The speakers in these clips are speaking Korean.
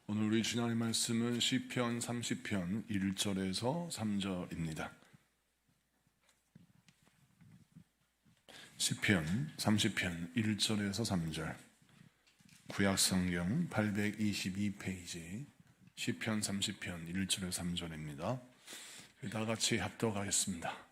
오늘 우리 주님의 말씀은 시편 30편 1절에서 3절입니다. 시편 30편 1절에서 3절, 구약성경 822페이지 시편 30편 1절에서 3절입니다. 다 같이 합독하겠습니다.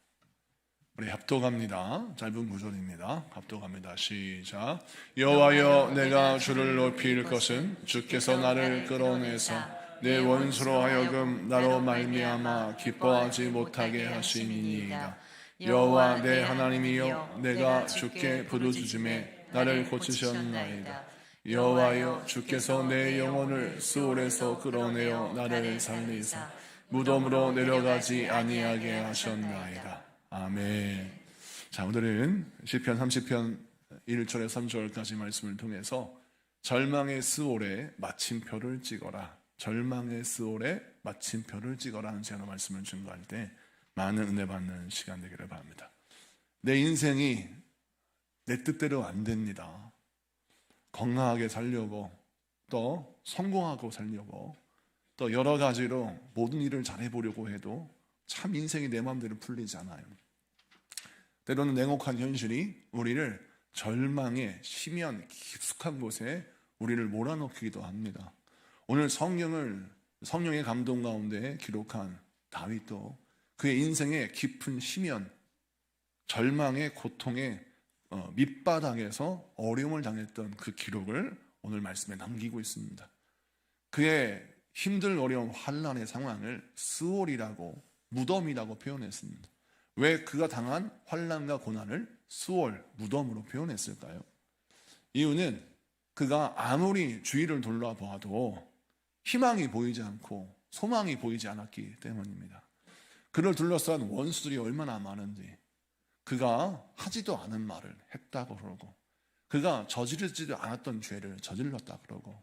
우리 합독합니다. 짧은 구절입니다. 합독합니다. 시작. 여호와여, 내가 주를 높일 것은 주께서 나를 끌어내사 내 원수로 하여금 나로 말미암아 기뻐하지 못하게 하심이니이다. 여호와 내 하나님이여, 내가 주께 부르짖음에 나를 고치셨나이다. 여호와여, 주께서 내 영혼을 스올에서 끌어내어 나를 살리사 무덤으로 내려가지 아니하게 하셨나이다. 아멘. 자, 오늘은 시편 30편 1절에서 3절까지 말씀을 통해서 절망의 스올에 마침표를 찍어라, 절망의 스올에 마침표를 찍어라 하는 제가 말씀을 증거할 때 많은 은혜 받는 시간 되기를 바랍니다. 내 인생이 내 뜻대로 안 됩니다. 건강하게 살려고, 또 성공하고 살려고, 또 여러 가지로 모든 일을 잘해보려고 해도 참 인생이 내 마음대로 풀리지 않아요. 때로는 냉혹한 현실이 우리를 절망의 심연 깊숙한 곳에 우리를 몰아넣기도 합니다. 오늘 성령의 감동 가운데 기록한 다윗도 그의 인생의 깊은 심연, 절망의 고통의 밑바닥에서 어려움을 당했던 그 기록을 오늘 말씀에 남기고 있습니다. 그의 힘들 어려운 환난의 상황을 스올이라고, 무덤이라고 표현했습니다. 왜 그가 당한 환난과 고난을 스올, 무덤으로 표현했을까요? 이유는 그가 아무리 주위를 둘러보아도 희망이 보이지 않고 소망이 보이지 않았기 때문입니다. 그를 둘러싼 원수들이 얼마나 많은지, 그가 하지도 않은 말을 했다고 그러고, 그가 저지르지도 않았던 죄를 저질렀다 그러고,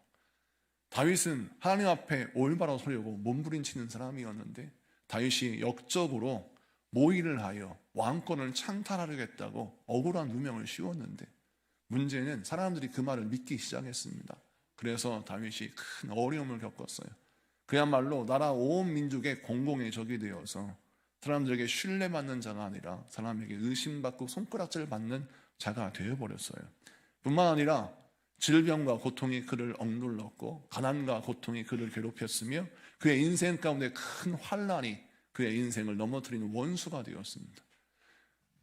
다윗은 하나님 앞에 올바로 서려고 몸부림치는 사람이었는데 다윗이 역적으로 모의를 하여 왕권을 창탈하려겠다고 억울한 누명을 씌웠는데, 문제는 사람들이 그 말을 믿기 시작했습니다. 그래서 다윗이 큰 어려움을 겪었어요. 그야말로 나라 온 민족의 공공의 적이 되어서 사람들에게 신뢰받는 자가 아니라 사람에게 의심받고 손가락질 받는 자가 되어버렸어요. 뿐만 아니라 질병과 고통이 그를 억눌렀고 가난과 고통이 그를 괴롭혔으며 그의 인생 가운데 큰 환난이 그의 인생을 넘어뜨리는 원수가 되었습니다.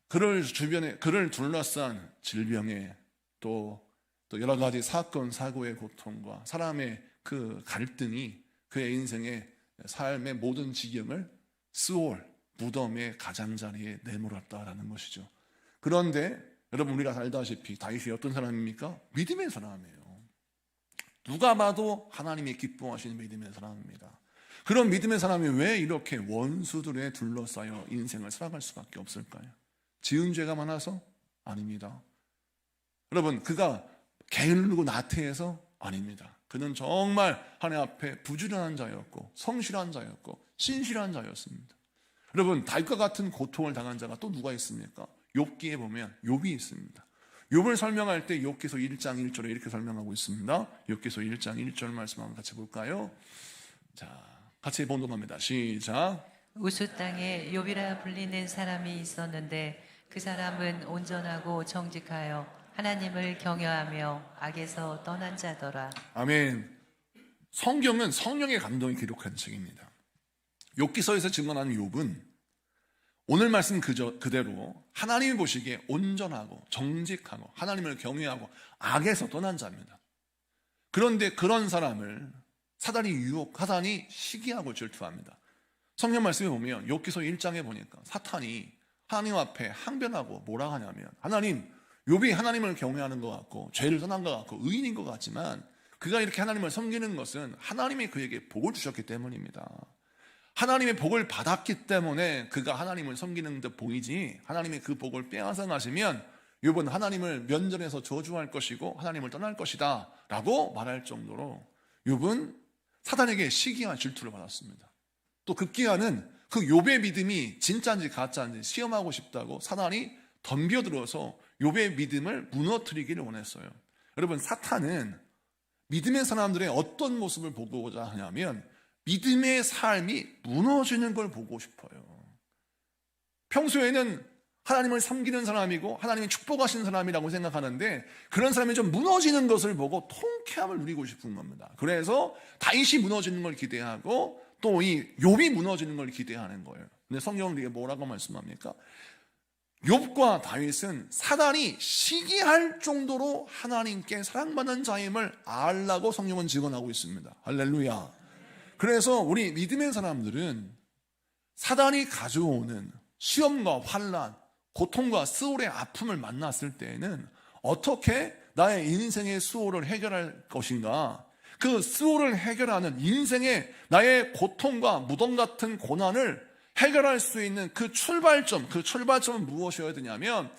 그를 둘러싼 질병에 또 여러 가지 사건 사고의 고통과 사람의 그 갈등이 그의 인생의 삶의 모든 지경을 스올, 무덤의 가장자리에 내몰았다라는 것이죠. 그런데 여러분, 우리가 알다시피 다윗이 어떤 사람입니까? 믿음의 사람이에요. 누가 봐도 하나님이 기뻐하시는 믿음의 사람입니다. 그런 믿음의 사람이 왜 이렇게 원수들에 둘러싸여 인생을 살아갈 수밖에 없을까요? 지은 죄가 많아서? 아닙니다. 여러분, 그가 게으르고 나태해서? 아닙니다. 그는 정말 하나님 앞에 부지런한 자였고 성실한 자였고 신실한 자였습니다. 여러분, 다윗과 같은 고통을 당한 자가 또 누가 있습니까? 욥기에 보면 욥이 있습니다. 욥을 설명할 때 욥기서 1장 1절에 이렇게 설명하고 있습니다. 욥기서 1장 1절 말씀 한번 같이 볼까요? 자, 같이 봉독합니다. 시작. 우수 땅에 욥이라 불리는 사람이 있었는데 그 사람은 온전하고 정직하여 하나님을 경외하며 악에서 떠난 자더라. 아멘. 성경은 성령의 감동이 기록한 책입니다. 욥기서에서 증언하는 욥은 오늘 말씀 그대로 하나님이 보시기에 온전하고 정직하고 하나님을 경외하고 악에서 떠난 자입니다. 그런데 그런 사람을 사단이 시기하고 질투합니다. 성경 말씀에 보면 욥기서 1장에 보니까 사탄이 하나님 앞에 항변하고 뭐라 하냐면, 하나님, 욥이 하나님을 경외하는 것 같고 죄를 떠난 것 같고 의인인 것 같지만 그가 이렇게 하나님을 섬기는 것은 하나님이 그에게 복을 주셨기 때문입니다. 하나님의 복을 받았기 때문에 그가 하나님을 섬기는 듯 보이지, 하나님이 그 복을 빼앗아가시면 욥은 하나님을 면전에서 저주할 것이고 하나님을 떠날 것이다 라고 말할 정도로 욥은 사단에게 시기와 질투를 받았습니다. 또 급기야는 그 욥의 믿음이 진짜인지 가짜인지 시험하고 싶다고 사단이 덤벼들어서 욥의 믿음을 무너뜨리기를 원했어요. 여러분, 사탄은 믿음의 사람들의 어떤 모습을 보고자 하냐면 믿음의 삶이 무너지는 걸 보고 싶어요. 평소에는 하나님을 섬기는 사람이고 하나님이 축복하신 사람이라고 생각하는데 그런 사람이 좀 무너지는 것을 보고 통쾌함을 누리고 싶은 겁니다. 그래서 다윗이 무너지는 걸 기대하고 또 이 욥이 무너지는 걸 기대하는 거예요. 근데 성경은 이게 뭐라고 말씀합니까? 욥과 다윗은 사단이 시기할 정도로 하나님께 사랑받는 자임을 알라고 성경은 증언하고 있습니다. 할렐루야. 그래서 우리 믿음의 사람들은 사단이 가져오는 시험과 환난, 고통과 수월의 아픔을 만났을 때에는 어떻게 나의 인생의 수월을 해결할 것인가, 그 수월을 해결하는 인생의 나의 고통과 무덤 같은 고난을 해결할 수 있는 그 출발점은 무엇이어야 되냐면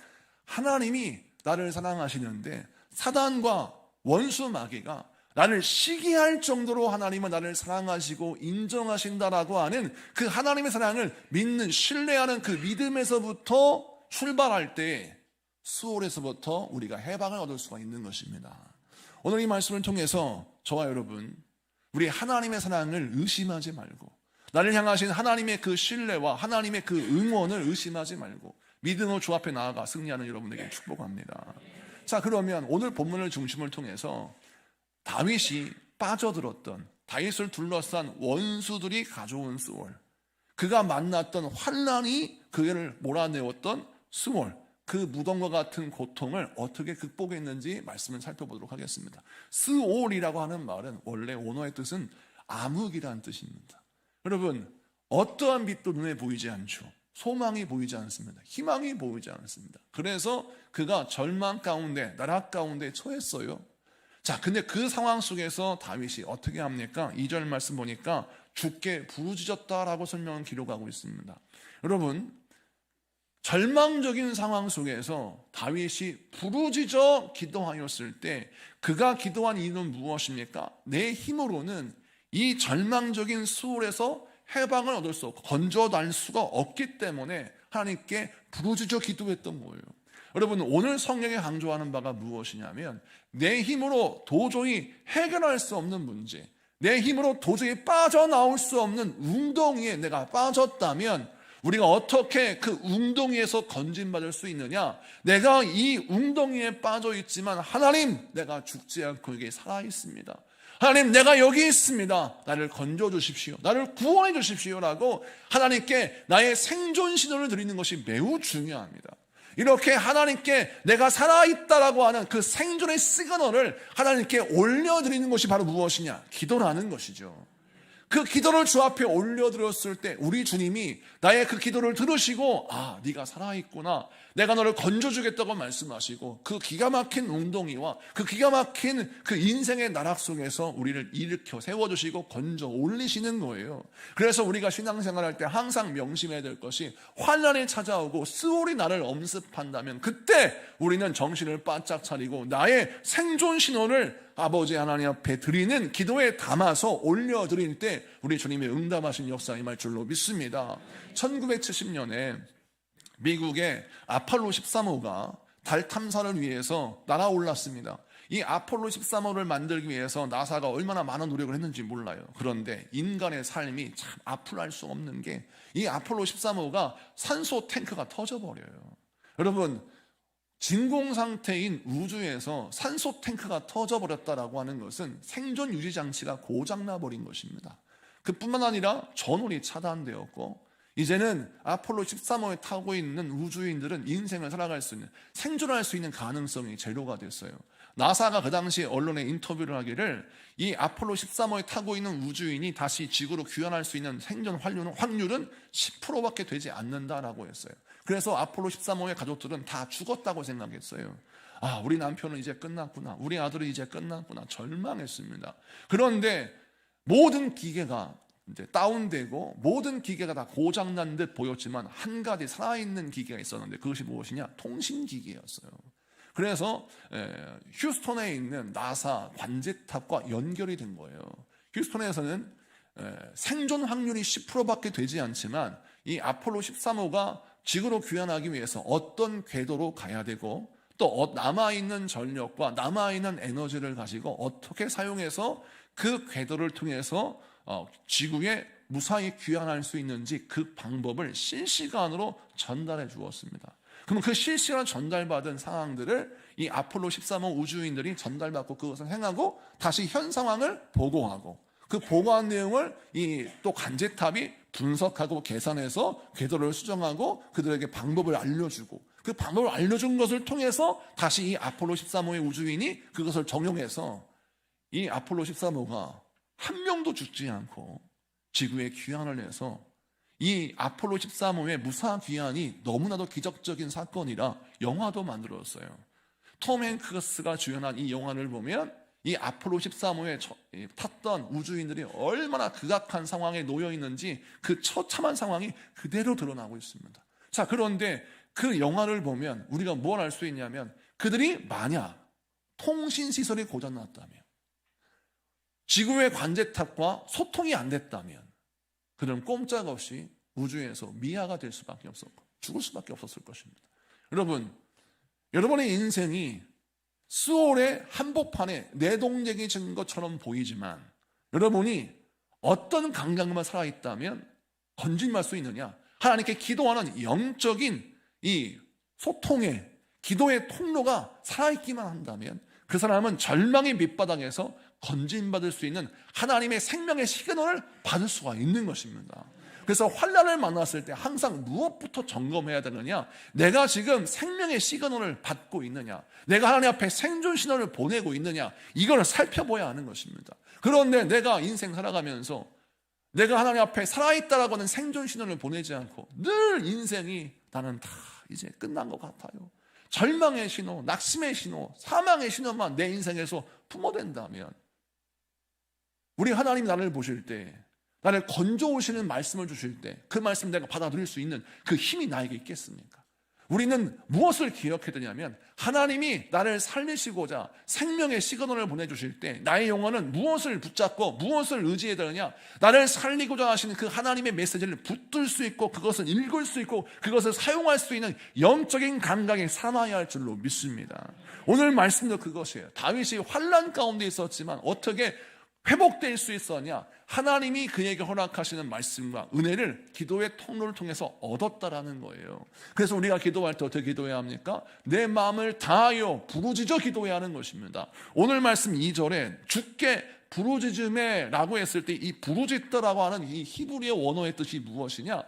하나님이 나를 사랑하시는데 사단과 원수 마귀가 나를 시기할 정도로 하나님은 나를 사랑하시고 인정하신다라고 하는 그 하나님의 사랑을 믿는, 신뢰하는 그 믿음에서부터 출발할 때 수월에서부터 우리가 해방을 얻을 수가 있는 것입니다. 오늘 이 말씀을 통해서 저와 여러분, 우리 하나님의 사랑을 의심하지 말고 나를 향하신 하나님의 그 신뢰와 하나님의 그 응원을 의심하지 말고 믿음으로 주 앞에 나아가 승리하는 여러분에게 축복합니다. 자, 그러면 오늘 본문을 중심을 통해서 다윗이 빠져들었던, 다윗을 둘러싼 원수들이 가져온 수월, 그가 만났던 환난이 그를 몰아내었던 수월, 그 무덤과 같은 고통을 어떻게 극복했는지 말씀을 살펴보도록 하겠습니다. 스올이라고 하는 말은 원래 원어의 뜻은 암흑이라는 뜻입니다. 여러분, 어떠한 빛도 눈에 보이지 않죠. 소망이 보이지 않습니다. 희망이 보이지 않습니다. 그래서 그가 절망 가운데, 나락 가운데 처했어요. 자, 근데 그 상황 속에서 다윗이 어떻게 합니까? 2절 말씀 보니까 죽게 부르짖었다라고 설명을 기록하고 있습니다. 여러분, 절망적인 상황 속에서 다윗이 부르짖어 기도하였을 때 그가 기도한 이유는 무엇입니까? 내 힘으로는 이 절망적인 수월에서 해방을 얻을 수 없고 건져낼 수가 없기 때문에 하나님께 부르짖어 기도했던 거예요. 여러분, 오늘 성경에 강조하는 바가 무엇이냐면 내 힘으로 도저히 해결할 수 없는 문제, 내 힘으로 도저히 빠져나올 수 없는 웅덩이에 내가 빠졌다면 우리가 어떻게 그 웅덩이에서 건진받을 수 있느냐? 내가 이 웅덩이에 빠져 있지만 하나님, 내가 죽지 않고 여기 살아 있습니다. 하나님, 내가 여기 있습니다. 나를 건져 주십시오. 나를 구원해 주십시오라고 하나님께 나의 생존 신호를 드리는 것이 매우 중요합니다. 이렇게 하나님께 내가 살아있다라고 하는 그 생존의 시그널을 하나님께 올려드리는 것이 바로 무엇이냐? 기도라는 것이죠. 그 기도를 주 앞에 올려드렸을 때 우리 주님이 나의 그 기도를 들으시고 아, 네가 살아있구나, 내가 너를 건져주겠다고 말씀하시고 그 기가 막힌 웅덩이와 그 기가 막힌 그 인생의 나락 속에서 우리를 일으켜 세워주시고 건져 올리시는 거예요. 그래서 우리가 신앙생활할 때 항상 명심해야 될 것이 환난이 찾아오고 스올이 나를 엄습한다면 그때 우리는 정신을 바짝 차리고 나의 생존 신호를 아버지 하나님 앞에 드리는 기도에 담아서 올려드릴 때 우리 주님이 응답하신 역사 임할 줄로 믿습니다. 1970년에 미국의 아폴로 13호가 달 탐사를 위해서 날아올랐습니다. 이 아폴로 13호를 만들기 위해서 나사가 얼마나 많은 노력을 했는지 몰라요. 그런데 인간의 삶이 참 아플 수 없는 게 이 아폴로 13호가 산소 탱크가 터져버려요. 여러분, 진공 상태인 우주에서 산소 탱크가 터져버렸다라고 하는 것은 생존 유지 장치가 고장나 버린 것입니다. 그뿐만 아니라 전원이 차단되었고 이제는 아폴로 13호에 타고 있는 우주인들은 인생을 살아갈 수 있는, 생존할 수 있는 가능성이 제로가 됐어요. 나사가 그 당시 언론에 인터뷰를 하기를 이 아폴로 13호에 타고 있는 우주인이 다시 지구로 귀환할 수 있는 생존 확률은 10%밖에 되지 않는다라고 했어요. 그래서 아폴로 13호의 가족들은 다 죽었다고 생각했어요. 아, 우리 남편은 이제 끝났구나, 우리 아들은 이제 끝났구나, 절망했습니다. 그런데 모든 기계가 이제 다운되고 모든 기계가 다 고장난 듯 보였지만 한 가지 살아있는 기계가 있었는데 그것이 무엇이냐? 통신기계였어요. 그래서 휴스턴에 있는 나사 관제탑과 연결이 된 거예요. 휴스턴에서는 생존 확률이 10%밖에 되지 않지만 이 아폴로 13호가 지구로 귀환하기 위해서 어떤 궤도로 가야 되고 또 남아있는 전력과 남아있는 에너지를 가지고 어떻게 사용해서 그 궤도를 통해서 지구에 무사히 귀환할 수 있는지 그 방법을 실시간으로 전달해 주었습니다. 그럼 그 실시간 전달받은 상황들을 이 아폴로 13호 우주인들이 전달받고 그것을 행하고 다시 현 상황을 보고하고 그 보고한 내용을 이 또 관제탑이 분석하고 계산해서 궤도를 수정하고 그들에게 방법을 알려주고 그 방법을 알려준 것을 통해서 다시 이 아폴로 13호의 우주인이 그것을 적용해서 이 아폴로 13호가 한 명도 죽지 않고 지구에 귀환을 해서 이 아폴로 13호의 무사 귀환이 너무나도 기적적인 사건이라 영화도 만들었어요. 톰 행크스가 주연한 이 영화를 보면 이 아폴로 13호에 탔던 우주인들이 얼마나 극악한 상황에 놓여 있는지 그 처참한 상황이 그대로 드러나고 있습니다. 자, 그런데 그 영화를 보면 우리가 뭘 알 수 있냐면 그들이 만약 통신시설이 고장났다면 지구의 관제탑과 소통이 안 됐다면 그들은 꼼짝없이 우주에서 미아가 될 수밖에 없었고 죽을 수밖에 없었을 것입니다. 여러분의 인생이 수월의 한복판에 내동쟁이 진 것처럼 보이지만 여러분이 어떤 강경만 살아있다면 건진할 수 있느냐? 하나님께 기도하는 영적인 이 소통의 기도의 통로가 살아있기만 한다면 그 사람은 절망의 밑바닥에서 건진받을 수 있는 하나님의 생명의 시그널을 받을 수가 있는 것입니다. 그래서 환난을 만났을 때 항상 무엇부터 점검해야 되느냐? 내가 지금 생명의 시그널을 받고 있느냐? 내가 하나님 앞에 생존 신호를 보내고 있느냐? 이걸 살펴봐야 하는 것입니다. 그런데 내가 인생 살아가면서 내가 하나님 앞에 살아있다라고 하는 생존 신호를 보내지 않고 늘 인생이 나는 다 이제 끝난 것 같아요. 절망의 신호, 낙심의 신호, 사망의 신호만 내 인생에서 품어댄다면 우리 하나님 나를 보실 때 나를 건져오시는 말씀을 주실 때 그 말씀 내가 받아들일 수 있는 그 힘이 나에게 있겠습니까? 우리는 무엇을 기억해야 되냐면 하나님이 나를 살리시고자 생명의 시그널을 보내주실 때 나의 영혼은 무엇을 붙잡고 무엇을 의지해야 되느냐? 나를 살리고자 하시는 그 하나님의 메시지를 붙들 수 있고 그것을 읽을 수 있고 그것을 사용할 수 있는 영적인 감각이 살아야 할 줄로 믿습니다. 오늘 말씀도 그것이에요. 다윗이 환난 가운데 있었지만 어떻게 회복될 수 있었냐? 하나님이 그에게 허락하시는 말씀과 은혜를 기도의 통로를 통해서 얻었다라는 거예요. 그래서 우리가 기도할 때 어떻게 기도해야 합니까? 내 마음을 다하여 부르짖어 기도해야 하는 것입니다. 오늘 말씀 2절에 주께 부르짖음에 라고 했을 때 이 부르짖다라고 하는 이 히브리어 원어의 뜻이 무엇이냐?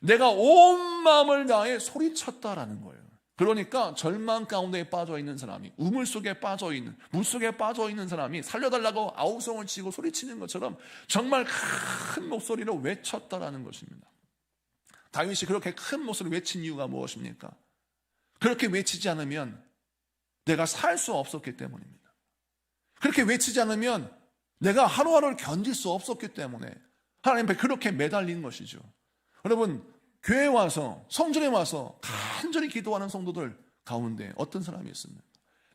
내가 온 마음을 다해 소리쳤다라는 거예요. 그러니까 절망 가운데 빠져 있는 사람이 우물 속에 빠져 있는 물 속에 빠져 있는 사람이 살려달라고 아우성을 치고 소리치는 것처럼 정말 큰 목소리로 외쳤다라는 것입니다. 다윗이 그렇게 큰 목소리로 외친 이유가 무엇입니까? 그렇게 외치지 않으면 내가 살 수 없었기 때문입니다. 그렇게 외치지 않으면 내가 하루하루를 견딜 수 없었기 때문에 하나님 앞에 그렇게 매달린 것이죠. 여러분, 교회에 와서 성전에 와서 간절히 기도하는 성도들 가운데 어떤 사람이 있습니까?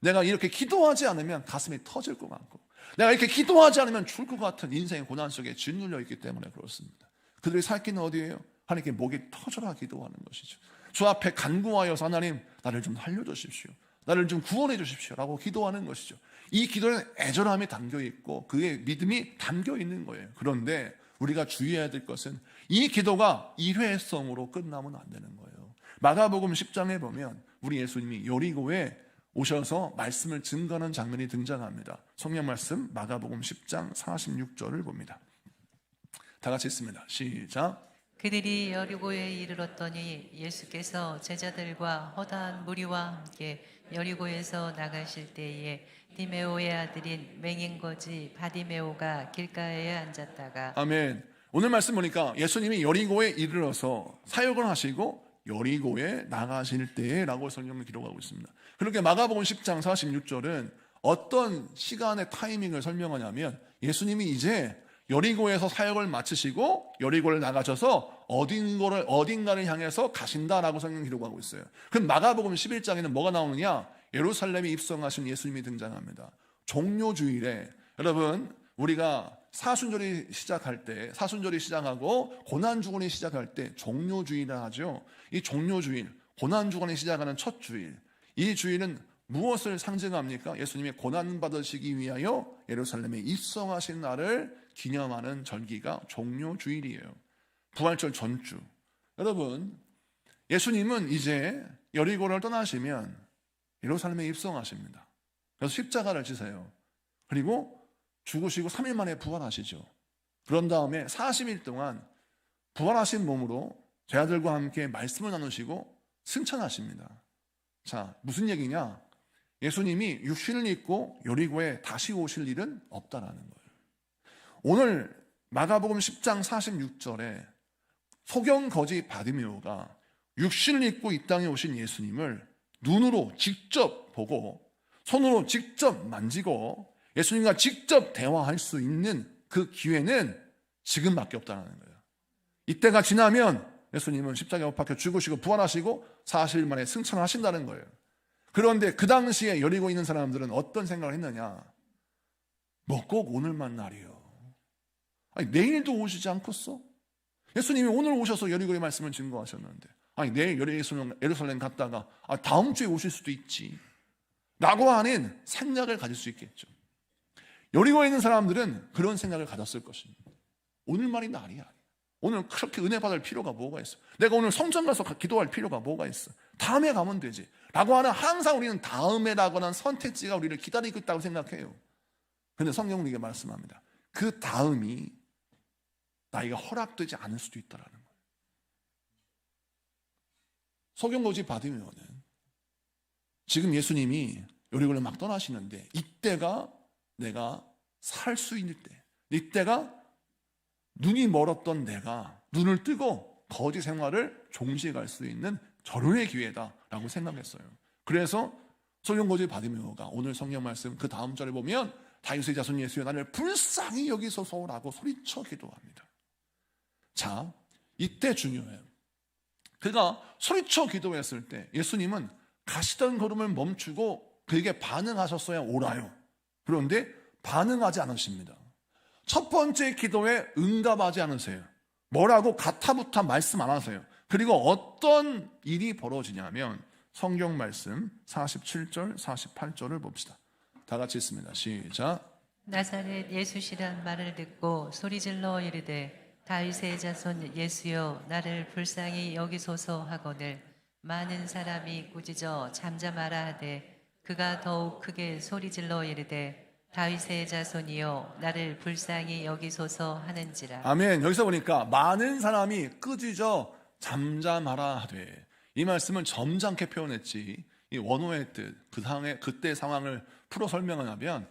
내가 이렇게 기도하지 않으면 가슴이 터질 것 같고 내가 이렇게 기도하지 않으면 죽을 것 같은 인생의 고난 속에 짓눌려 있기 때문에 그렇습니다. 그들의 살 길은 어디예요? 하나님께 목이 터져라 기도하는 것이죠. 주 앞에 간구하여서 하나님 나를 좀 살려주십시오, 나를 좀 구원해 주십시오 라고 기도하는 것이죠. 이 기도에는 애절함이 담겨있고 그의 믿음이 담겨있는 거예요. 그런데 우리가 주의해야 될 것은 이 기도가 일회성으로 끝나면 안 되는 거예요. 마가복음 10장에 보면 우리 예수님이 여리고에 오셔서 말씀을 증거하는 장면이 등장합니다. 성경 말씀 마가복음 10장 46절을 봅니다. 다 같이 읽습니다. 시작. 그들이 여리고에 이르렀더니 예수께서 제자들과 허다한 무리와 함께 여리고에서 나가실 때에 디메오의 아들인 맹인거지 바디메오가 길가에 앉았다가 아멘. 오늘 말씀 보니까 예수님이 여리고에 이르러서 사역을 하시고 여리고에 나가실 때에 라고 성경을 기록하고 있습니다. 그렇게 마가복음 10장 46절은 어떤 시간의 타이밍을 설명하냐면 예수님이 이제 여리고에서 사역을 마치시고 여리고를 나가셔서 어딘가를 향해서 가신다라고 성경 기록하고 있어요. 그럼 마가복음 11장에는 뭐가 나오느냐? 예루살렘에 입성하신 예수님이 등장합니다. 종료주일에 여러분 우리가 사순절이 시작할 때 사순절이 시작하고 고난주간이 시작할 때 종료주일이라 하죠. 이 종료주일 고난주간이 시작하는 첫 주일, 이 주일은 무엇을 상징합니까? 예수님이 고난받으시기 위하여 예루살렘에 입성하신 날을 기념하는 절기가 종료 주일이에요. 부활절 전주. 여러분, 예수님은 이제 여리고를 떠나시면 예루살렘에 입성하십니다. 그래서 십자가를 지세요. 그리고 죽으시고 3일 만에 부활하시죠. 그런 다음에 40일 동안 부활하신 몸으로 제자들과 함께 말씀을 나누시고 승천하십니다. 자, 무슨 얘기냐? 예수님이 육신을 입고 여리고에 다시 오실 일은 없다라는 거예요. 오늘 마가복음 10장 46절에 소경거지 바디메오가 육신을 입고 이 땅에 오신 예수님을 눈으로 직접 보고 손으로 직접 만지고 예수님과 직접 대화할 수 있는 그 기회는 지금밖에 없다는 거예요. 이때가 지나면 예수님은 십자가에 못 박혀 죽으시고 부활하시고 40일 만에 승천하신다는 거예요. 그런데 그 당시에 여리고 있는 사람들은 어떤 생각을 했느냐? 뭐 꼭 오늘만 날이요. 아니, 내일도 오시지 않겠어? 예수님이 오늘 오셔서 여리고의 말씀을 증거하셨는데, 아니, 내일 예루살렘 갔다가 다음 주에 오실 수도 있지 라고 하는 생각을 가질 수 있겠죠. 여리고에 있는 사람들은 그런 생각을 가졌을 것입니다. 오늘만이 날이야. 오늘 그렇게 은혜 받을 필요가 뭐가 있어? 내가 오늘 성전 가서 기도할 필요가 뭐가 있어? 다음에 가면 되지 라고 하는, 항상 우리는 다음에라고 하는 선택지가 우리를 기다리고 있다고 생각해요. 그런데 성경은 이게 말씀합니다. 그 다음이 나이가 허락되지 않을 수도 있다라는 거예요. 소경거지 바디메오는 지금 예수님이 여리고를 막 떠나시는데 이때가 내가 살 수 있는 때, 이때가 눈이 멀었던 내가 눈을 뜨고 거지 생활을 종식할 수 있는 절호의 기회다라고 생각했어요. 그래서 소경거지 바디메오가 오늘 성경 말씀 그 다음 절에 보면 다윗의 자손 예수여 나를 불쌍히 여기소서라고 소리쳐 기도합니다. 자, 이때 중요해요. 그가 소리쳐 기도했을 때 예수님은 가시던 걸음을 멈추고 그에게 반응하셨어야 옳아요. 그런데 반응하지 않으십니다. 첫 번째 기도에 응답하지 않으세요. 뭐라고 가타부타 말씀 안 하세요. 그리고 어떤 일이 벌어지냐면 성경 말씀 47절 48절을 봅시다. 다 같이 읽습니다. 시작. 나사렛 예수시란 말을 듣고 소리질러 이르되 다윗의 자손 예수여 나를 불쌍히 여기소서 하거늘 많은 사람이 꾸짖어 잠잠하라 하되 그가 더욱 크게 소리질러 이르되 다윗의 자손이여 나를 불쌍히 여기소서 하는지라. 아멘. 여기서 보니까 많은 사람이 꾸짖어 잠잠하라 하되, 이 말씀은 점잖게 표현했지 이 원어의 뜻, 그때 상황을 풀어 설명하면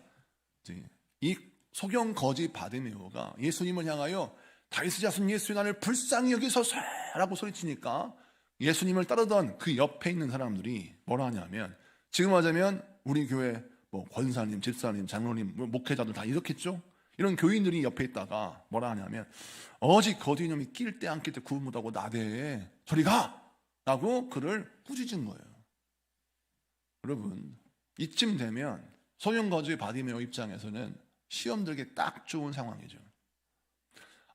이 소경거지 바디메오가 예수님을 향하여 다윗의 자손 예수여 나를 불쌍히 여기소서라고 소리치니까 예수님을 따르던 그 옆에 있는 사람들이 뭐라 하냐면, 지금 하자면 우리 교회 뭐 권사님, 집사님, 장로님, 목회자들 다 이렇겠죠? 이런 교인들이 옆에 있다가 뭐라 하냐면 어지 거지 이놈이 낄 때 안 낄 때 구분 못하고 나대에 저리 가! 라고 그를 꾸짖은 거예요. 여러분, 이쯤 되면 소경거지 바디메오 입장에서는 시험 들기 딱 좋은 상황이죠.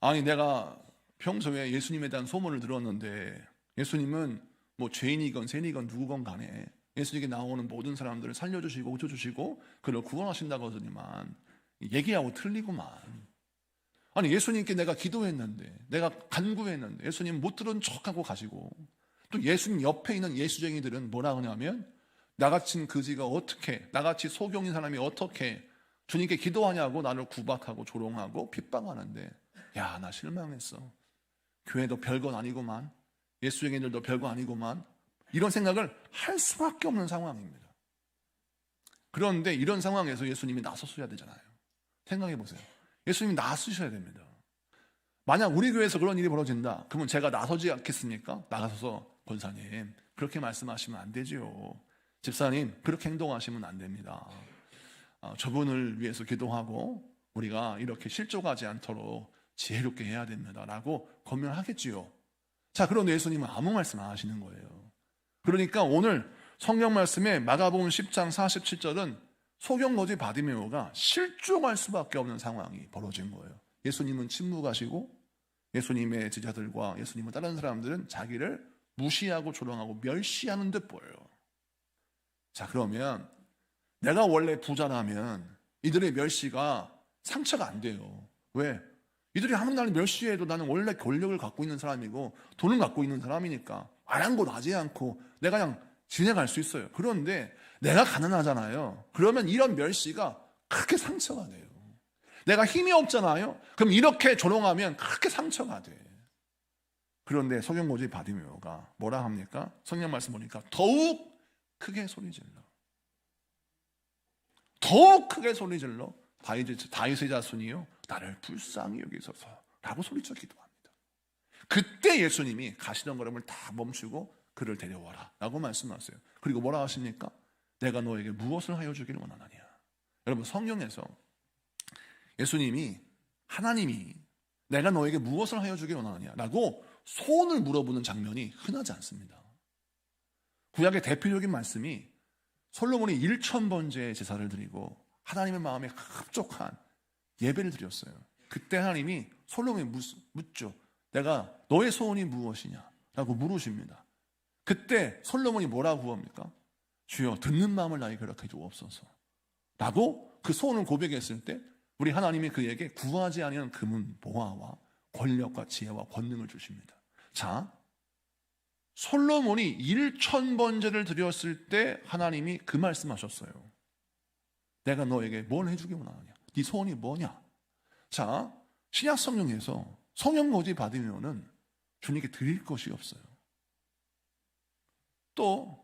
아니, 내가 평소에 예수님에 대한 소문을 들었는데 예수님은 뭐 죄인이건 세인이건 누구건 간에 예수님께 나오는 모든 사람들을 살려주시고 고쳐주시고 그를 구원하신다고 하더니만 얘기하고 틀리구만. 아니, 예수님께 내가 기도했는데, 내가 간구했는데 예수님 못 들은 척하고 가시고, 또 예수님 옆에 있는 예수쟁이들은 뭐라 하냐면 나같이 그지가 어떻게, 나같이 소경인 사람이 어떻게 주님께 기도하냐고 나를 구박하고 조롱하고 핍박하는데, 야, 나 실망했어. 교회도 별건 아니구만, 예수쟁이들도 별거 아니구만, 이런 생각을 할 수밖에 없는 상황입니다. 그런데 이런 상황에서 예수님이 나서셔야 되잖아요. 생각해 보세요. 예수님이 나서셔야 됩니다. 만약 우리 교회에서 그런 일이 벌어진다, 그러면 제가 나서지 않겠습니까? 나가서서 권사님 그렇게 말씀하시면 안 되지요. 집사님 그렇게 행동하시면 안 됩니다. 저분을 위해서 기도하고 우리가 이렇게 실족하지 않도록 지혜롭게 해야 됩니다 라고 권면하겠지요. 자, 그런데 예수님은 아무 말씀 안 하시는 거예요. 그러니까 오늘 성경 말씀에 마가복음 10장 47절은 소경거지 바디메오가 실종할 수밖에 없는 상황이 벌어진 거예요. 예수님은 침묵하시고 예수님의 제자들과 예수님을 따르는 사람들은 자기를 무시하고 조롱하고 멸시하는 듯 보여요. 자, 그러면 내가 원래 부자라면 이들의 멸시가 상처가 안 돼요. 왜? 이들이 하는 날 멸시해도 나는 원래 권력을 갖고 있는 사람이고 돈을 갖고 있는 사람이니까 아랑곳하지 않고 내가 그냥 지내갈 수 있어요. 그런데 내가 가난하잖아요. 그러면 이런 멸시가 크게 상처가 돼요. 내가 힘이 없잖아요. 그럼 이렇게 조롱하면 크게 상처가 돼. 그런데 소경고지 바디메오가 뭐라 합니까? 성경 말씀 보니까 더욱 크게 소리질러. 더욱 크게 소리질러. 다윗의 자손이요, 나를 불쌍히 여기소서 라고 소리쳐 기도합니다. 그때 예수님이 가시던 걸음을 다 멈추고 그를 데려와라 라고 말씀하세요. 그리고 뭐라 하십니까? 내가 너에게 무엇을 하여 주기를 원하느냐. 여러분, 성경에서 예수님이, 하나님이 내가 너에게 무엇을 하여 주기를 원하느냐 라고 소원을 물어보는 장면이 흔하지 않습니다. 구약의 대표적인 말씀이 솔로몬이 1000번째 제사를 드리고 하나님의 마음에 흡족한 예배를 드렸어요. 그때 하나님이 솔로몬이 묻죠. 내가 너의 소원이 무엇이냐 라고 물으십니다. 그때 솔로몬이 뭐라고 합니까? 주여, 듣는 마음을 나에게 허락해 주옵소서 라고 그 소원을 고백했을 때 우리 하나님이 그에게 구하지 아니하는 금은 보화와 권력과 지혜와 권능을 주십니다. 자, 솔로몬이 1000번제를 드렸을 때 하나님이 그 말씀하셨어요. 내가 너에게 뭘 해주기 원하느냐? 네 소원이 뭐냐? 자, 신약 성경에서 성령고지 받으면은 주님께 드릴 것이 없어요. 또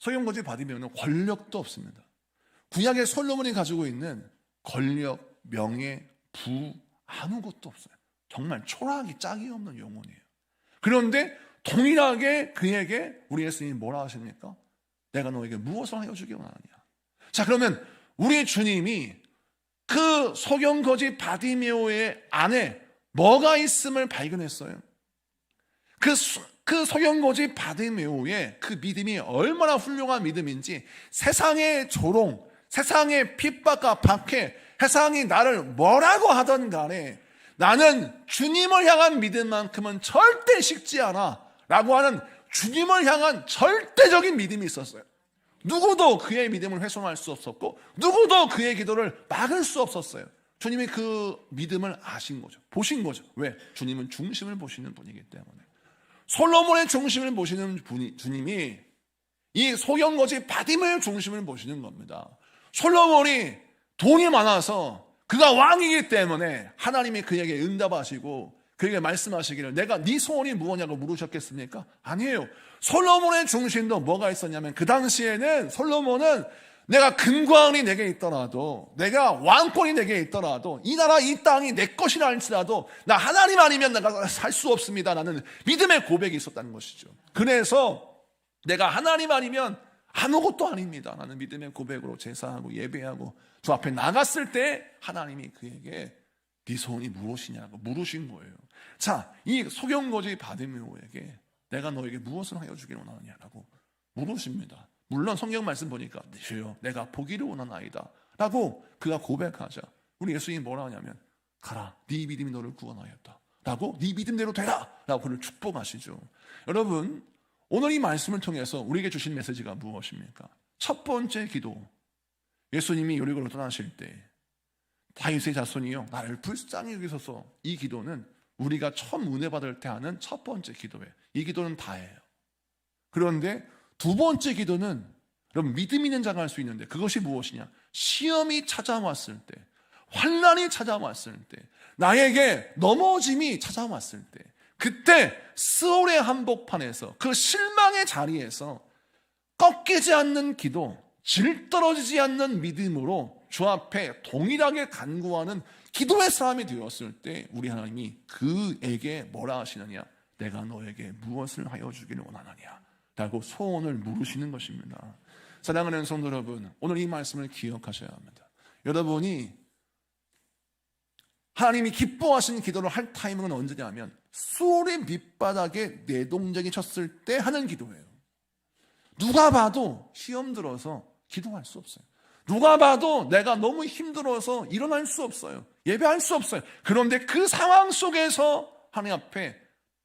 성령고지 받으면은 권력도 없습니다. 구약의 솔로몬이 가지고 있는 권력, 명예, 부 아무것도 없어요. 정말 초라하기 짝이 없는 영혼이에요. 그런데 동일하게 그에게 우리 예수님이 뭐라 하십니까? 내가 너에게 무엇을 하여 주기 원하느냐? 자, 그러면 우리 주님이 그 소경거지 바디메오의 안에 뭐가 있음을 발견했어요. 그 소경거지 바디메오의 그 믿음이 얼마나 훌륭한 믿음인지 세상의 조롱, 세상의 핍박과 박해, 세상이 나를 뭐라고 하던 간에 나는 주님을 향한 믿음만큼은 절대 식지 않아 라고 하는 주님을 향한 절대적인 믿음이 있었어요. 누구도 그의 믿음을 훼손할 수 없었고 누구도 그의 기도를 막을 수 없었어요. 주님이 그 믿음을 아신 거죠. 보신 거죠. 왜? 주님은 중심을 보시는 분이기 때문에. 솔로몬의 중심을 보시는 분이 주님이 이 소경거지 바디메오의 중심을 보시는 겁니다. 솔로몬이 돈이 많아서 그가 왕이기 때문에 하나님이 그에게 응답하시고 그에게 말씀하시기를 내가 네 소원이 무엇냐고 물으셨겠습니까? 아니에요. 솔로몬의 중심도 뭐가 있었냐면 그 당시에는 솔로몬은 내가 금과 은이 내게 있더라도 내가 왕권이 내게 있더라도 이 나라 이 땅이 내 것이라 할지라도 나 하나님 아니면 내가 살 수 없습니다 라는 믿음의 고백이 있었다는 것이죠. 그래서 내가 하나님 아니면 아무것도 아닙니다 라는 믿음의 고백으로 제사하고 예배하고 주 앞에 나갔을 때 하나님이 그에게 네 소원이 무엇이냐고 물으신 거예요. 자, 이 소경거지 바디메오에게 내가 너에게 무엇을 하여 주기를 원하느냐라고 물으십니다. 물론 성경 말씀 보니까 주여 내가 보기를 원하나이다 라고 그가 고백하자 우리 예수님이 뭐라 하냐면 가라, 네 믿음이 너를 구원하였다 라고 네 믿음대로 되라 라고 그를 축복하시죠. 여러분, 오늘 이 말씀을 통해서 우리에게 주신 메시지가 무엇입니까? 첫 번째 기도, 예수님이 여리고로 떠나실 때 다윗의 자손이여 나를 불쌍히 여기소서, 이 기도는 우리가 처음 은혜 받을 때 하는 첫 번째 기도예요. 이 기도는 다예요. 그런데 두 번째 기도는 여러분 믿음 있는 자가 할 수 있는데 그것이 무엇이냐? 시험이 찾아왔을 때, 환난이 찾아왔을 때, 나에게 넘어짐이 찾아왔을 때, 그때 스올의 한복판에서 그 실망의 자리에서 꺾이지 않는 기도, 질 떨어지지 않는 믿음으로 주 앞에 동일하게 간구하는 기도의 사람이 되었을 때 우리 하나님이 그에게 뭐라 하시느냐? 내가 너에게 무엇을 하여 주기를 원하느냐? 라고 소원을 물으시는 것입니다. 사랑하는 성도 여러분, 오늘 이 말씀을 기억하셔야 합니다. 여러분이 하나님이 기뻐하시는 기도를 할 타이밍은 언제냐면 수월의 밑바닥에 내동쟁이 쳤을 때 하는 기도예요. 누가 봐도 시험 들어서 기도할 수 없어요. 누가 봐도 내가 너무 힘들어서 일어날 수 없어요. 예배할 수 없어요. 그런데 그 상황 속에서 하나님 앞에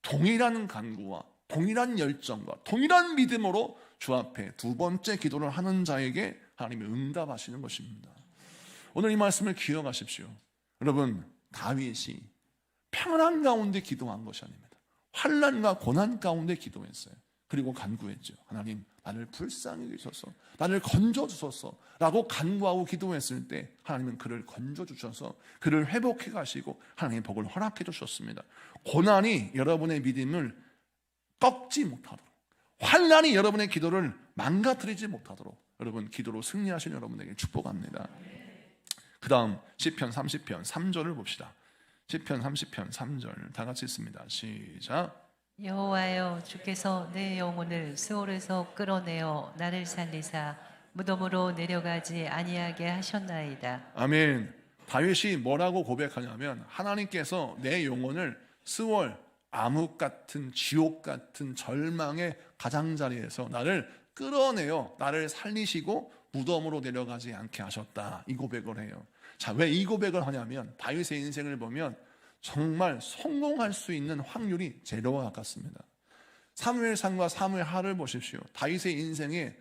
동일한 간구와 동일한 열정과 동일한 믿음으로 주 앞에 두 번째 기도를 하는 자에게 하나님이 응답하시는 것입니다. 오늘 이 말씀을 기억하십시오. 여러분, 다윗이 평안 가운데 기도한 것이 아닙니다. 환난과 고난 가운데 기도했어요. 그리고 간구했죠. 하나님, 나를 불쌍히 여기소서, 나를 건져주소서 라고 간구하고 기도했을 때 하나님은 그를 건져주셔서 그를 회복해 가시고 하나님의 복을 허락해 주셨습니다. 고난이 여러분의 믿음을 꺾지 못하도록, 환난이 여러분의 기도를 망가뜨리지 못하도록 여러분 기도로 승리하신 여러분에게 축복합니다. 그 다음 시편 30편 3절을 봅시다. 시편 30편 3절 다 같이 읽습니다. 시작. 여호와여, 주께서 내 영혼을 스올에서 끌어내어 나를 살리사 무덤으로 내려가지 아니하게 하셨나이다. 아멘. 다윗이 뭐라고 고백하냐면 하나님께서 내 영혼을 스월, 암흑 같은 지옥 같은 절망의 가장자리에서 나를 끌어내어 나를 살리시고 무덤으로 내려가지 않게 하셨다. 이 고백을 해요. 자, 왜 이 고백을 하냐면 다윗의 인생을 보면 정말 성공할 수 있는 확률이 제로와 가깝습니다. 사무엘상과 사무엘하를 보십시오. 다윗의 인생에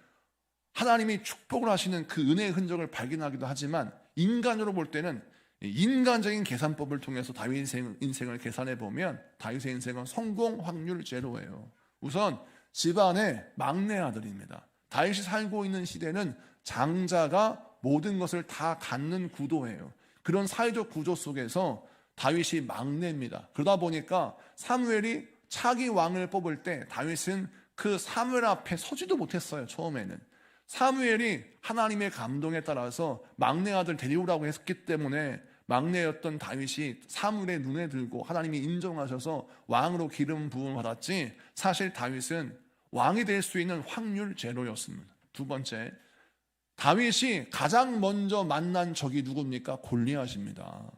하나님이 축복을 하시는 그 은혜의 흔적을 발견하기도 하지만 인간으로 볼 때는 인간적인 계산법을 통해서 다윗의 인생을 계산해 보면 다윗의 인생은 성공 확률 제로예요. 우선 집안의 막내 아들입니다. 다윗이 살고 있는 시대는 장자가 모든 것을 다 갖는 구도예요. 그런 사회적 구조 속에서 다윗이 막내입니다. 그러다 보니까 사무엘이 차기 왕을 뽑을 때 다윗은 그 사무엘 앞에 서지도 못했어요. 처음에는 사무엘이 하나님의 감동에 따라서 막내 아들 데려오라고 했기 때문에 막내였던 다윗이 사무엘의 눈에 들고 하나님이 인정하셔서 왕으로 기름 부음을 받았지, 사실 다윗은 왕이 될 수 있는 확률 제로였습니다. 두 번째, 다윗이 가장 먼저 만난 적이 누굽니까? 골리앗입니다.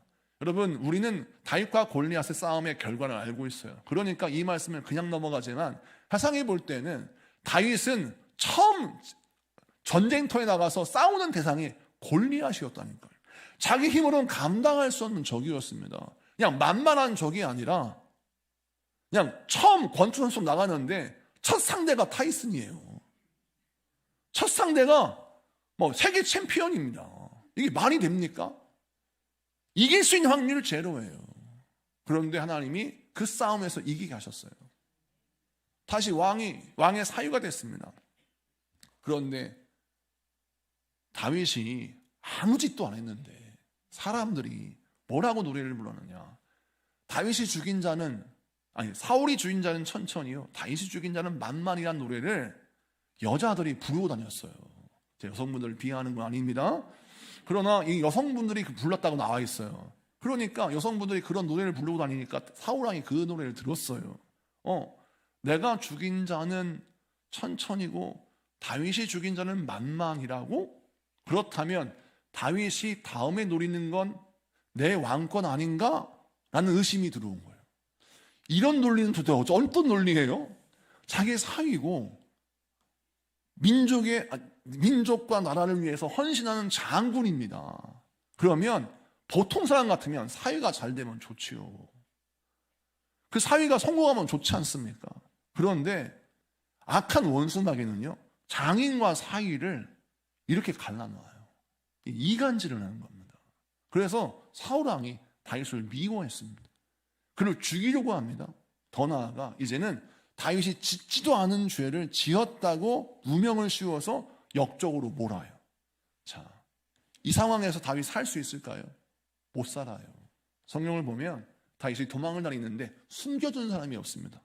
여러분, 우리는 다윗과 골리앗의 싸움의 결과를 알고 있어요. 그러니까 이 말씀을 그냥 넘어가지만 세상에 볼 때는 다윗은 처음 전쟁터에 나가서 싸우는 대상이 골리앗이었다니까요. 자기 힘으로는 감당할 수 없는 적이었습니다. 그냥 만만한 적이 아니라 그냥 처음 권투선수 나가는데 첫 상대가 타이슨이에요. 첫 상대가 세계 챔피언입니다. 이게 말이 됩니까? 이길 수 있는 확률 제로예요. 그런데 하나님이 그 싸움에서 이기게 하셨어요. 다시 왕의 사유가 됐습니다. 그런데 다윗이 아무 짓도 안 했는데 사람들이 뭐라고 노래를 불렀느냐? 다윗이 죽인 자는, 사울이 죽인 자는 천천히요, 다윗이 죽인 자는 만만이란 노래를 여자들이 부르고 다녔어요. 여성분들을 비하하는 건 아닙니다. 그러나 이 여성분들이 불렀다고 나와 있어요. 그러니까 여성분들이 그런 노래를 부르고 다니니까 사울왕이 그 노래를 들었어요. 내가 죽인 자는 천천히고 다윗이 죽인 자는 만만이라고? 그렇다면 다윗이 다음에 노리는 건 내 왕권 아닌가? 라는 의심이 들어온 거예요. 이런 논리는 도대체 어떤 논리예요? 자기 사위고 민족과 나라를 위해서 헌신하는 장군입니다. 그러면 보통 사람 같으면 사위가 잘 되면 좋지요. 그 사위가 성공하면 좋지 않습니까? 그런데 악한 원수마귀는요, 장인과 사위를 이렇게 갈라놔요. 이간질을 하는 겁니다. 그래서 사울왕이 다윗을 미워했습니다. 그를 죽이려고 합니다. 더 나아가 이제는 다윗이 짓지도 않은 죄를 지었다고 누명을 씌워서 역적으로 몰아요. 자, 이 상황에서 다윗이 살 수 있을까요? 못 살아요. 성경을 보면 다윗이 도망을 다니는데 숨겨준 사람이 없습니다.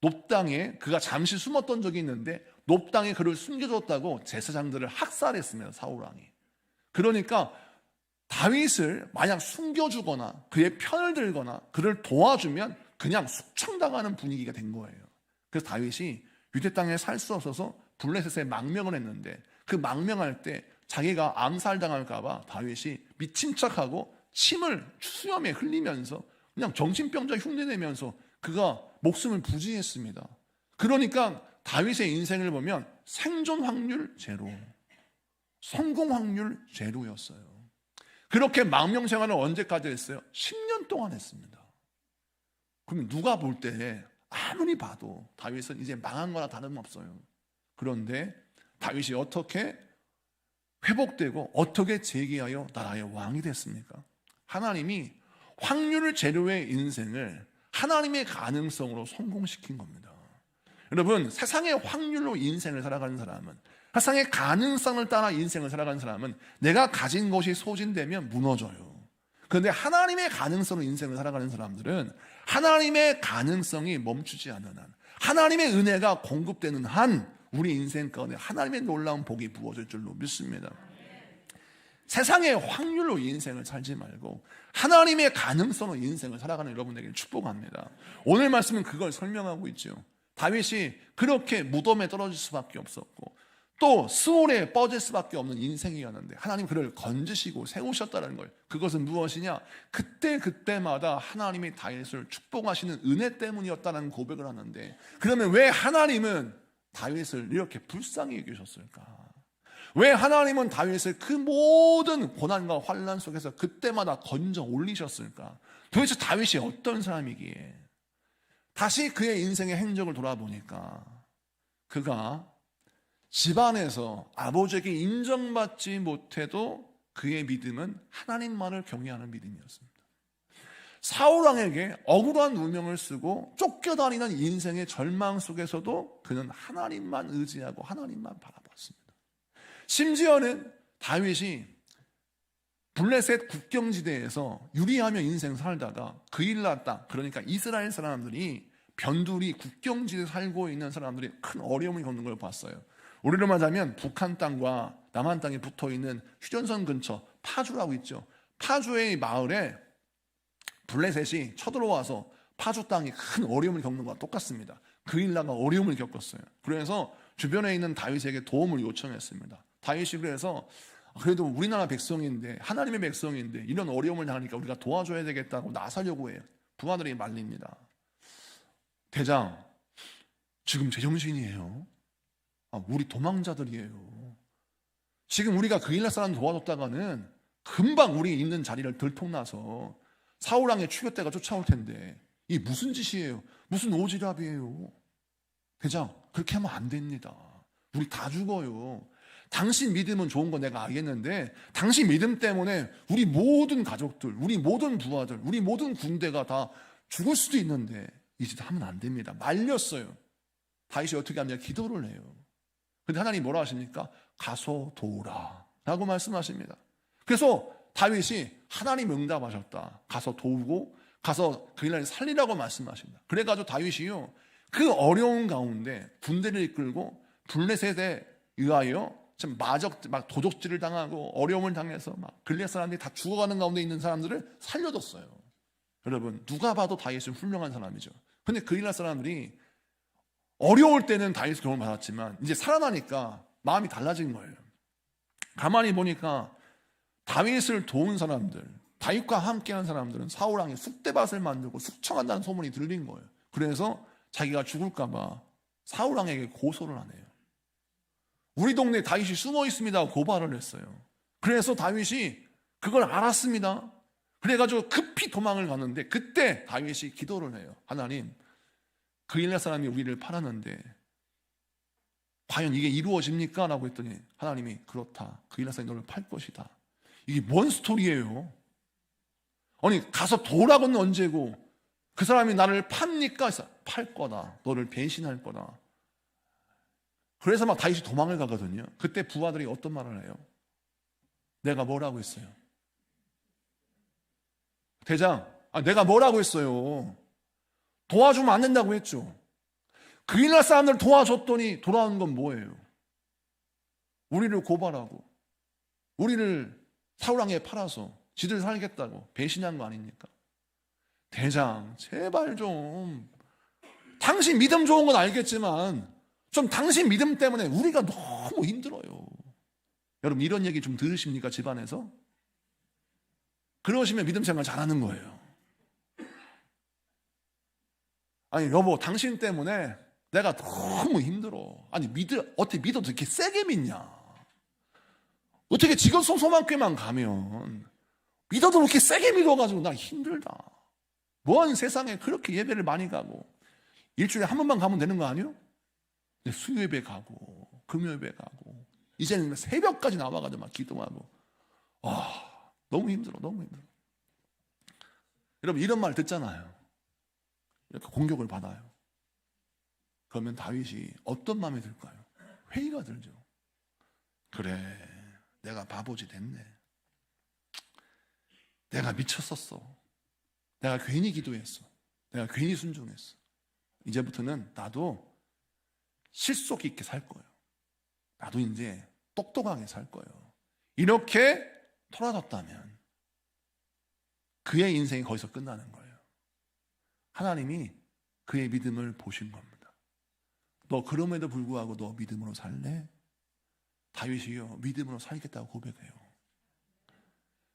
높당에 그가 잠시 숨었던 적이 있는데 높당에 그를 숨겨줬다고 제사장들을 학살했습니다. 사울왕이. 그러니까 다윗을 만약 숨겨주거나 그의 편을 들거나 그를 도와주면 그냥 숙청당하는 분위기가 된 거예요. 그래서 다윗이 유대 땅에 살 수 없어서 블레셋에 망명을 했는데 그 망명할 때 자기가 암살당할까 봐 다윗이 미친 척하고 침을 수염에 흘리면서 그냥 정신병자 흉내내면서 그가 목숨을 부지했습니다. 그러니까 다윗의 인생을 보면 생존 확률 제로, 성공 확률 제로였어요. 그렇게 망명 생활을 언제까지 했어요? 10년 동안 했습니다. 그러면 누가 볼 때 아무리 봐도 다윗은 이제 망한 거나 다름없어요. 그런데 다윗이 어떻게 회복되고 어떻게 재기하여 나라의 왕이 됐습니까? 하나님이 확률 제로의 인생을 하나님의 가능성으로 성공시킨 겁니다. 여러분, 세상의 확률로 인생을 살아가는 사람은, 세상의 가능성을 따라 인생을 살아가는 사람은 내가 가진 것이 소진되면 무너져요. 그런데 하나님의 가능성으로 인생을 살아가는 사람들은 하나님의 가능성이 멈추지 않는 한, 하나님의 은혜가 공급되는 한 우리 인생 가운데 하나님의 놀라운 복이 부어질 줄로 믿습니다. 세상의 확률로 인생을 살지 말고 하나님의 가능성으로 인생을 살아가는 여러분에게 축복합니다. 오늘 말씀은 그걸 설명하고 있죠. 다윗이 그렇게 무덤에 떨어질 수밖에 없었고 또 스올에 뻗을 수밖에 없는 인생이었는데 하나님 그를 건지시고 세우셨다는 걸, 그것은 무엇이냐? 그때마다 하나님이 다윗을 축복하시는 은혜 때문이었다는 고백을 하는데, 그러면 왜 하나님은 다윗을 이렇게 불쌍히 여기셨을까? 왜 하나님은 다윗을 그 모든 고난과 환난 속에서 그때마다 건져 올리셨을까? 도대체 다윗이 어떤 사람이기에? 다시 그의 인생의 행적을 돌아보니까 그가 집안에서 아버지에게 인정받지 못해도 그의 믿음은 하나님만을 경외하는 믿음이었습니다. 사울왕에게 억울한 누명을 쓰고 쫓겨다니는 인생의 절망 속에서도 그는 하나님만 의지하고 하나님만 바라봤습니다. 심지어는 다윗이 블레셋 국경지대에서 유리하며 인생 살다가 그일라 땅, 그러니까 이스라엘 사람들이 변두리 국경지대에 살고 있는 사람들이 큰 어려움을 겪는 걸 봤어요. 우리로 말하면 북한 땅과 남한 땅에 붙어있는 휴전선 근처 파주라고 있죠. 파주의 마을에 블레셋이 쳐들어와서 파주 땅이 큰 어려움을 겪는 것과 똑같습니다. 그일라가 어려움을 겪었어요. 그래서 주변에 있는 다윗에게 도움을 요청했습니다. 다윗이 그래서 그래도 우리나라 백성인데, 하나님의 백성인데 이런 어려움을 당하니까 우리가 도와줘야 되겠다고 나서려고 해요. 부하들이 말립니다. 대장, 지금 제정신이에요? 우리 도망자들이에요. 지금 우리가 그일라 사람 도와줬다가는 금방 우리 있는 자리를 들통나서 사울왕의 추격대가 쫓아올 텐데 이 무슨 짓이에요? 무슨 오지랖이에요? 대장, 그렇게 하면 안 됩니다. 우리 다 죽어요. 당신 믿음은 좋은 거 내가 알겠는데 당신 믿음 때문에 우리 모든 가족들, 우리 모든 부하들, 우리 모든 군대가 다 죽을 수도 있는데 이 짓 하면 안 됩니다. 말렸어요. 다윗이 어떻게 하냐? 기도를 해요. 근데 하나님 뭐라 하십니까? 가서 도우라 라고 말씀하십니다. 그래서 다윗이 하나님 응답하셨다. 가서 도우고 가서 그일라를 살리라고 말씀하십니다. 그래가지고 다윗이요, 그 어려운 가운데 군대를 이끌고 블레셋에 의하여 막 도적질을 당하고 어려움을 당해서 막 블레셋 사람들이 다 죽어가는 가운데 있는 사람들을 살려줬어요. 여러분, 누가 봐도 다윗은 훌륭한 사람이죠. 근데 그일라 사람들이 어려울 때는 다윗의 경험을 받았지만 이제 살아나니까 마음이 달라진 거예요. 가만히 보니까 다윗을 도운 사람들, 다윗과 함께한 사람들은 사울왕이 쑥대밭을 만들고 숙청한다는 소문이 들린 거예요. 그래서 자기가 죽을까 봐 사울왕에게 고소를 하네요. 우리 동네에 다윗이 숨어 있습니다 고발을 했어요. 그래서 다윗이 그걸 알았습니다. 그래가지고 급히 도망을 갔는데 그때 다윗이 기도를 해요. 하나님, 그일라 사람이 우리를 팔았는데 과연 이게 이루어집니까? 라고 했더니 하나님이 그렇다. 그일라 사람이 너를 팔 것이다. 이게 뭔 스토리예요? 아니, 가서 도라고는 언제고 그 사람이 나를 팝니까? 팔 거다. 너를 배신할 거다. 그래서 막 다윗이 도망을 가거든요. 그때 부하들이 어떤 말을 해요? 내가 뭐라고 했어요? 대장, 내가 뭐라고 했어요? 도와주면 안 된다고 했죠. 그일라 사람들 도와줬더니 돌아온 건 뭐예요? 우리를 고발하고 우리를 사울왕에 팔아서 지들 살겠다고 배신한 거 아닙니까? 대장, 제발 좀, 당신 믿음 좋은 건 알겠지만 좀 당신 믿음 때문에 우리가 너무 힘들어요. 여러분, 이런 얘기 좀 들으십니까? 집안에서? 그러시면 믿음 생활 잘하는 거예요. 아니, 여보, 당신 때문에 내가 너무 힘들어. 아니, 어떻게 믿어도 이렇게 세게 믿냐? 어떻게 지금 소소만큼만 가면 믿어도 그렇게 세게 믿어가지고 나 힘들다. 뭔 세상에 그렇게 예배를 많이 가고 일주일에 한 번만 가면 되는 거 아니요? 수요 예배 가고 금요일에 가고 이제는 새벽까지 나와가지고 막 기도하고 너무 힘들어. 여러분 이런 말 듣잖아요. 이렇게 공격을 받아요. 그러면 다윗이 어떤 마음이 들까요? 회의가 들죠. 그래, 내가 바보지 됐네. 내가 미쳤었어. 내가 괜히 기도했어. 내가 괜히 순종했어. 이제부터는 나도 실속 있게 살 거예요. 나도 이제 똑똑하게 살 거예요. 이렇게 돌아섰다면 그의 인생이 거기서 끝나는 거예요. 하나님이 그의 믿음을 보신 겁니다. 너 그럼에도 불구하고 너 믿음으로 살래? 다윗이요, 믿음으로 살겠다고 고백해요.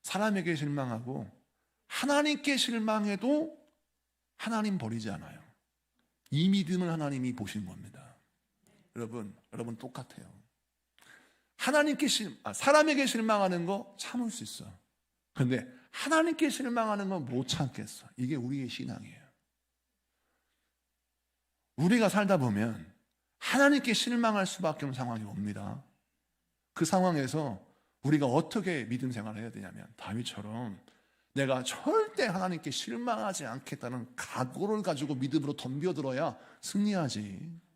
사람에게 실망하고 하나님께 실망해도 하나님 버리지 않아요. 이 믿음을 하나님이 보신 겁니다. 여러분 똑같아요. 사람에게 실망하는 거 참을 수 있어. 그런데 하나님께 실망하는 건 못 참겠어. 이게 우리의 신앙이에요. 우리가 살다 보면 하나님께 실망할 수밖에 없는 상황이 옵니다. 그 상황에서 우리가 어떻게 믿음 생활을 해야 되냐면 다윗처럼 내가 절대 하나님께 실망하지 않겠다는 각오를 가지고 믿음으로 덤벼들어야 승리하지.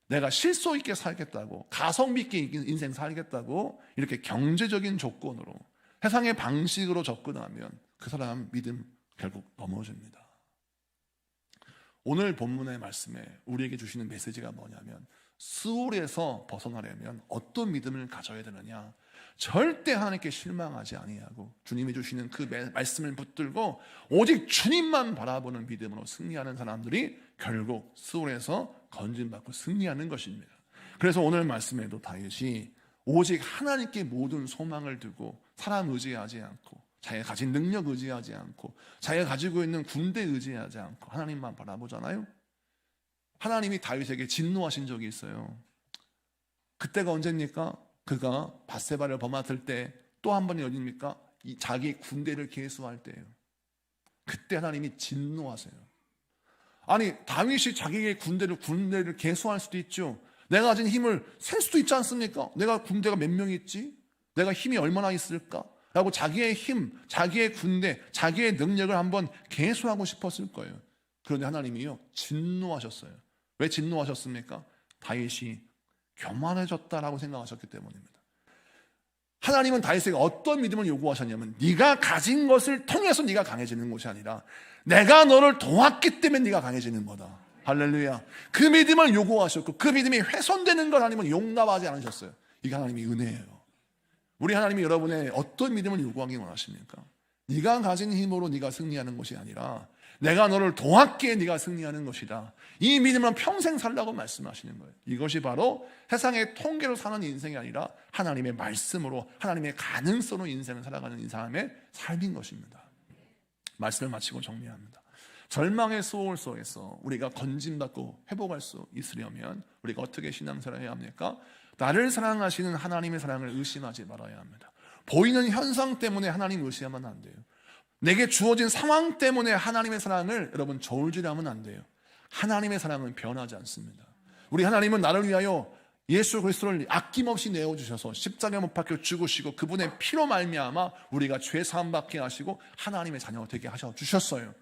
내가 실속 있게 살겠다고, 가성비 있게 인생 살겠다고 이렇게 경제적인 조건으로 세상의 방식으로 접근하면 그 사람 믿음 결국 넘어집니다. 오늘 본문의 말씀에 우리에게 주시는 메시지가 뭐냐면 스올에서 벗어나려면 어떤 믿음을 가져야 되느냐, 절대 하나님께 실망하지 아니하고 주님이 주시는 그 말씀을 붙들고 오직 주님만 바라보는 믿음으로 승리하는 사람들이 결국 스올에서 건짐받고 승리하는 것입니다. 그래서 오늘 말씀에도 다윗이 오직 하나님께 모든 소망을 두고 사람 의지하지 않고 자기가 가진 능력 의지하지 않고 자기가 가지고 있는 군대 의지하지 않고 하나님만 바라보잖아요. 하나님이 다윗에게 진노하신 적이 있어요. 그때가 언제입니까? 그가 밧세바를 범했을 때 또 한 번이 어디입니까? 자기 군대를 계수할 때예요. 그때 하나님이 진노하세요. 아니 다윗이 자기의 군대를 계수할 수도 있죠. 내가 가진 힘을 셀 수도 있지 않습니까? 내가 군대가 몇 명이 있지? 내가 힘이 얼마나 있을까? 라고 자기의 힘, 자기의 군대, 자기의 능력을 한번 계수하고 싶었을 거예요. 그런데 하나님이요 진노하셨어요. 왜 진노하셨습니까? 다윗이 교만해졌다라고 생각하셨기 때문입니다. 하나님은 다윗에게 어떤 믿음을 요구하셨냐면 네가 가진 것을 통해서 네가 강해지는 것이 아니라 내가 너를 도왔기 때문에 네가 강해지는 거다. 할렐루야. 그 믿음을 요구하셨고 그 믿음이 훼손되는 걸 하나님은 용납하지 않으셨어요. 이게 하나님의 은혜예요. 우리 하나님이 여러분의 어떤 믿음을 요구하기 원하십니까? 네가 가진 힘으로 네가 승리하는 것이 아니라 내가 너를 도왔기에 네가 승리하는 것이다. 이 믿음은 평생 살라고 말씀하시는 거예요. 이것이 바로 세상의 통계로 사는 인생이 아니라 하나님의 말씀으로 하나님의 가능성으로 인생을 살아가는 이 사람의 삶인 것입니다. 말씀을 마치고 정리합니다. 절망의 소울 속에서 우리가 건짐받고 회복할 수 있으려면 우리가 어떻게 신앙생활을 해야 합니까? 나를 사랑하시는 하나님의 사랑을 의심하지 말아야 합니다. 보이는 현상 때문에 하나님 의심하면 안 돼요. 내게 주어진 상황 때문에 하나님의 사랑을 여러분 저울질하면 안 돼요. 하나님의 사랑은 변하지 않습니다. 우리 하나님은 나를 위하여 예수 그리스도를 아낌없이 내어주셔서 십자가에 못 박혀 죽으시고 그분의 피로 말미암아 우리가 죄 사함 받게 하시고 하나님의 자녀가 되게 하셔 주셨어요.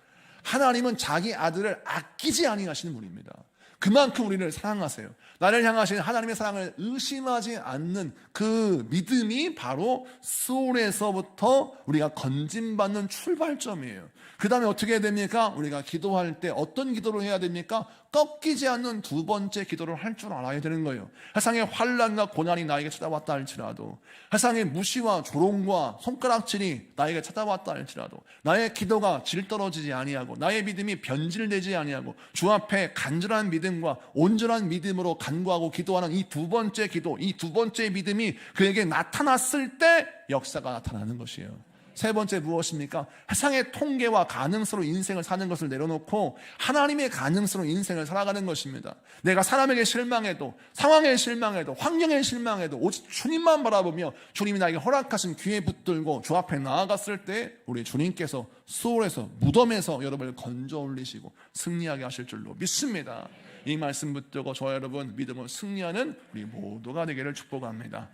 하나님은 자기 아들을 아끼지 아니하시는 분입니다. 그만큼 우리를 사랑하세요. 나를 향하신 하나님의 사랑을 의심하지 않는 그 믿음이 바로 스올에서부터 우리가 건짐받는 출발점이에요. 그 다음에 어떻게 해야 됩니까? 우리가 기도할 때 어떤 기도를 해야 됩니까? 꺾이지 않는 두 번째 기도를 할 줄 알아야 되는 거예요. 세상의 환난과 고난이 나에게 찾아왔다 할지라도, 세상의 무시와 조롱과 손가락질이 나에게 찾아왔다 할지라도, 나의 기도가 질떨어지지 아니하고 나의 믿음이 변질되지 아니하고 주 앞에 간절한 믿음과 온전한 믿음으로 간구하고 기도하는 이 두 번째 기도, 이 두 번째 믿음이 그에게 나타났을 때 역사가 나타나는 것이에요. 세 번째 무엇입니까? 세상의 통계와 가능성으로 인생을 사는 것을 내려놓고 하나님의 가능성으로 인생을 살아가는 것입니다. 내가 사람에게 실망해도, 상황에 실망해도, 환경에 실망해도 오직 주님만 바라보며 주님이 나에게 허락하신 귀에 붙들고 주 앞에 나아갔을 때 우리 주님께서 소울에서, 무덤에서 여러분을 건져 올리시고 승리하게 하실 줄로 믿습니다. 이 말씀 붙들고 저와 여러분 믿음으로 승리하는 우리 모두가 되기를 축복합니다.